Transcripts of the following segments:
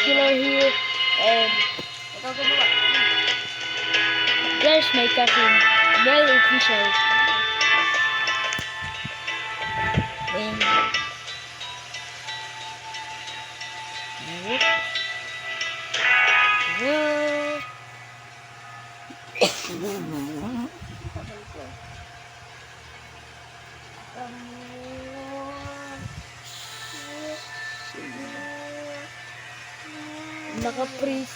killer here. And Ikaw gumawa. there's my cousin, Mel Official. And naka-freeze.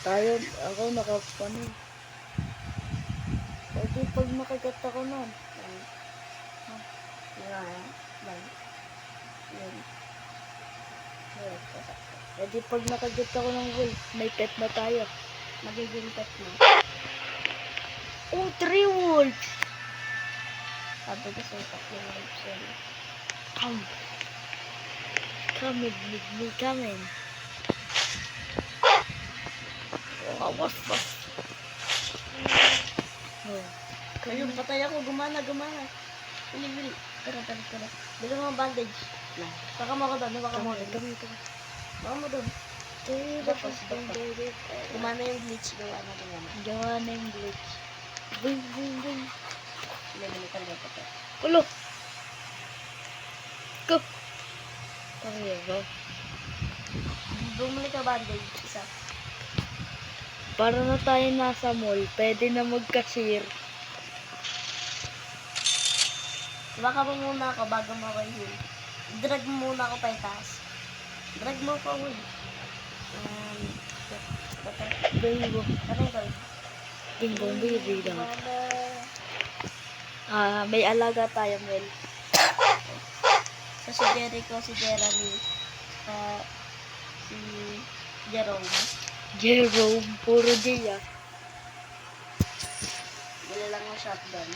Tayo, ako nakapano. Pwede pag nakagat ako nun. Pwede pag nakagat ako ng wolf, may pet na tayo. Magiging pet mo. Oh, 3 wolves! Sabi ko sa'yo, tatlong lives yan. Come. Come with me, come in. Oh, what's that? Oh. Ayun, patay ako. Gumana. Bili. Tara. Bili mo ang bandage. Baka mo ako doon. Baka mo doon. Baka mo doon. Gumana yung glitch. Gawa na din. Gawa na yung glitch. Boing. Lilitan mo pa ito. Ulo! Go! Kaya ba? Bumili ka bandage. Isa. Para na tayo nasa mall, pwede na mag-cashier. Baka mo muna ako bago mo ako heal. Drag mo muna ako pa itaas. Drag mo pa ako. Bingo. Ano ko? Bingo, baby lang. May alaga tayo, Mel. So, si Jericho, si Jeremy, si Jerome. Jerome, puro J. Wala lang ang shotgun.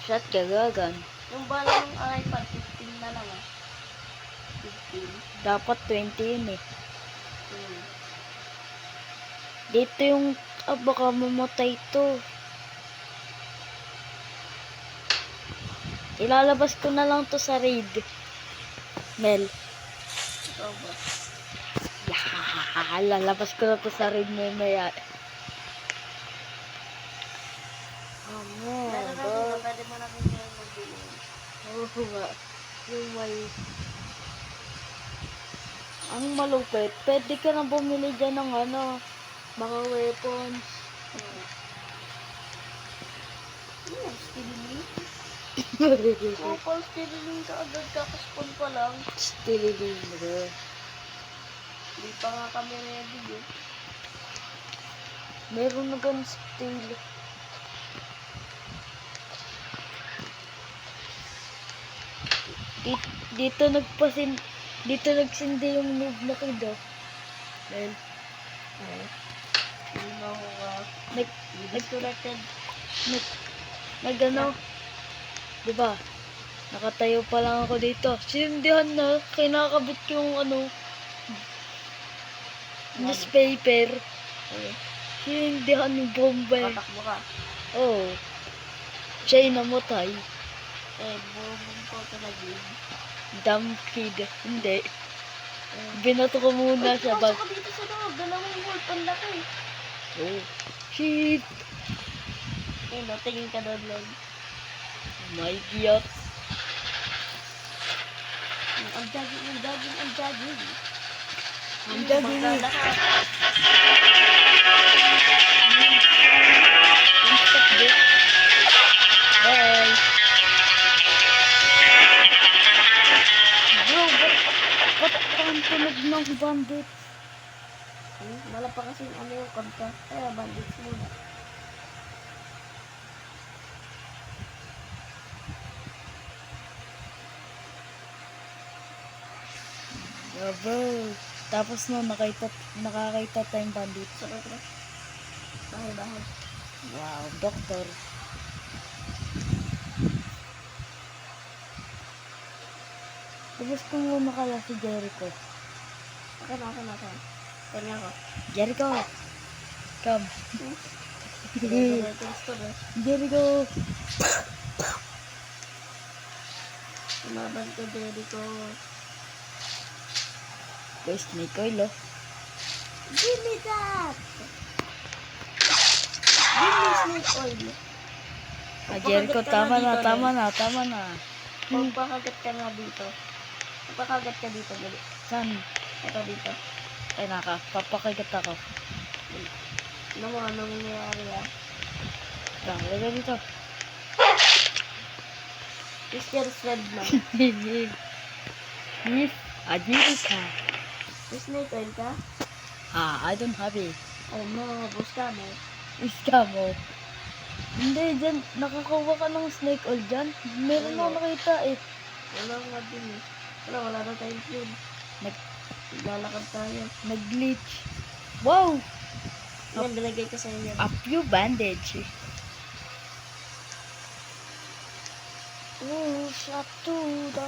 Shot gagagan. Yung bala ng iPad, 15 na lang 15. Dapat 20 yun eh. Dito yung, baka mamatay to. Ilalabas ko na lang to sa raid. Mel. Ikaw ba? Lalabas ko na to sa raid maya. Meron na dito, pwede mo na rin yung magbili. Oo nga. Yung may... Ang malupit, pwede ka na bumili dyan ng mga weapons. Stiling. Kupal stiling ka agad, kakaspon pa lang. Stiling bro. Hindi pa nga kami ready eh. Meron na gan steel. Dito nagsindi yung noob na kido. Well, Hindi mo ako disconnected. Diba? Nakatayo pa lang ako dito. Sindihan na, kinakabit yung newspaper. Sindihan yung bomba. Patakbo ka. Oh. Siya yung namatay. Bumong ko talaga. Dumb kid. Hindi. Binato ko muna siya. Pasok ka dito sa loob. Dalawang wolf. Ang laki. Oh. Shit. Tingin ka doon lang. My God. Ang jogging. Ang jogging. Maglalakad. Stop this. Bye. Bro, ba't ang tunog ng bandit? Wala pa kasi yung kanta. Kaya bandits muna. Bro, tapos na nakakita tayong bandit. Sarap na. Bahay. Wow, doktor. Tapos kung lumakala si Jericho. Akan. Kanya ko. Jericho! Come. Gusto na. Jericho! Sumaban ko, Jericho. Guys, snake oil, oh. Give me that! Give me snake oil. Jericho, Magpakagat ka tama na, dito, tama Len. na, tama na. Magpakagat ka nga dito. Magpakagat ka dito, dali. Saan? Ito dito. Ay, papakagat ako. Ano mo, anong nangyayari ah? Lagay dito. Christian Fred na. If Ajirika. May snake oil ka? I don't have it. Ay mo, bus ka mo. Iska mo. Hindi, dyan. Nakakuha ka ng snake oil dyan. Meron Ano? ako nakita eh. Wala nga din eh. Wala na tayong fuel. Naglalakad tayo. Nag-glitch. Wow! Yan, binagay ko sa inyo. A few bandage. Shot to the...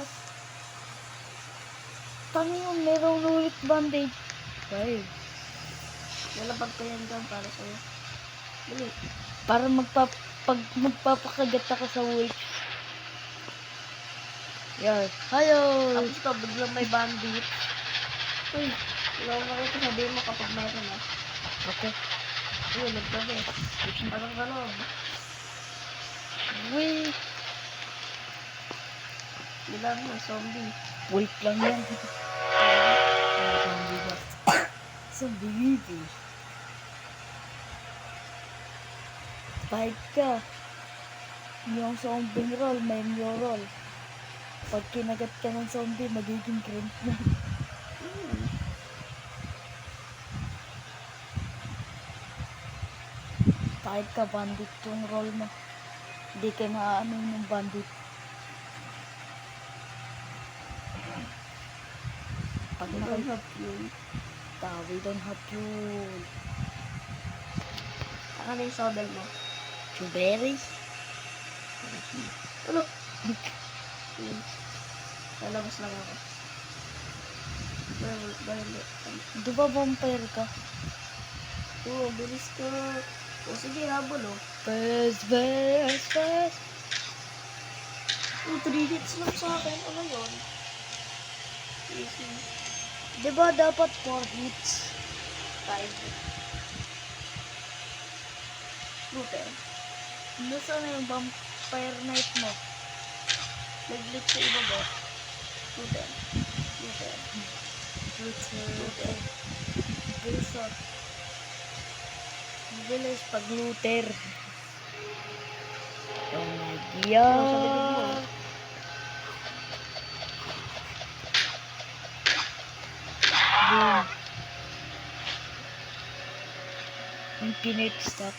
Tango, merong ulit bandage. Right. Nalabag ko yan dyan para sa'yo. Dali. Para pag magpapakagat ako sa wolf. Yan. Hayo! Tapos ka, biglang may bandit. Uy, wala ko makita, sabihin mo kapag mayroon ah. Okay. Uy, nagtabi. Parang ganon. Wait. Bilang mo, zombie. Wolf lang yan. Zombie ba? Zombie baby. Fight ka. Yung zombie roll, may new roll. Pag kinagat ka ng zombie, magiging green na. Fight ka, bandit yung roll mo. Hindi ka maaano yung bandit. Pag We don't have fuel. we don't have fuel. Saka na yung sodal mo. Strawberries? Ano? Lalabas lang ako. Ba hindi? Di ba vampire ka? Oo, bilis ka. O sige, habol oh. Fast. 3 hits lang sa akin. Ano yun? Easy. Di ba dapat 4 hits? 5. Looter. Nasaan na yung vampire knight mo? Nag-glitch sa iba ba? Looter. Luther. Bilis pag luther. Oh my Ano sa bibig mo? God. Boom. Infinite stack.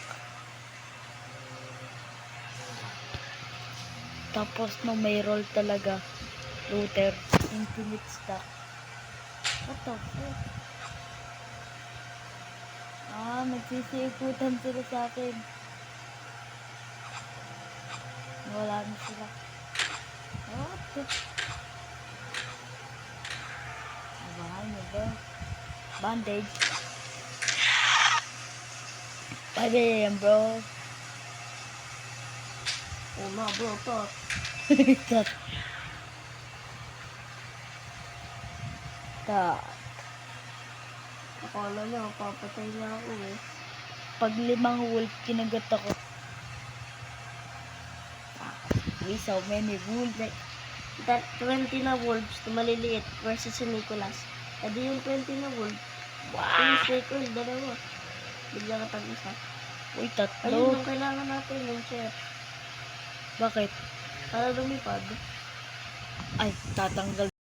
Tapos no may roll talaga. Luther. Infinite stack. What the fuck? Nagsisiikutan sila sa akin. Wala na sila. What the? Abahan niyo ba? Bandage. Pwede yan, bro. Oo na bro, to. Ta. Akala niya, papatay niya ako eh. Pag 5 wolf, kinagat ako. We so many wolves. That 20 na wolves na maliliit versus si Nicholas. Edi yung 20 na wolves. Yung snake oil, dalawa. Bigla ka tag isa. Uy, Ayun, tatlo. yung kailangan natin yung chef. Bakit? Para lumipad. Ay, tatanggal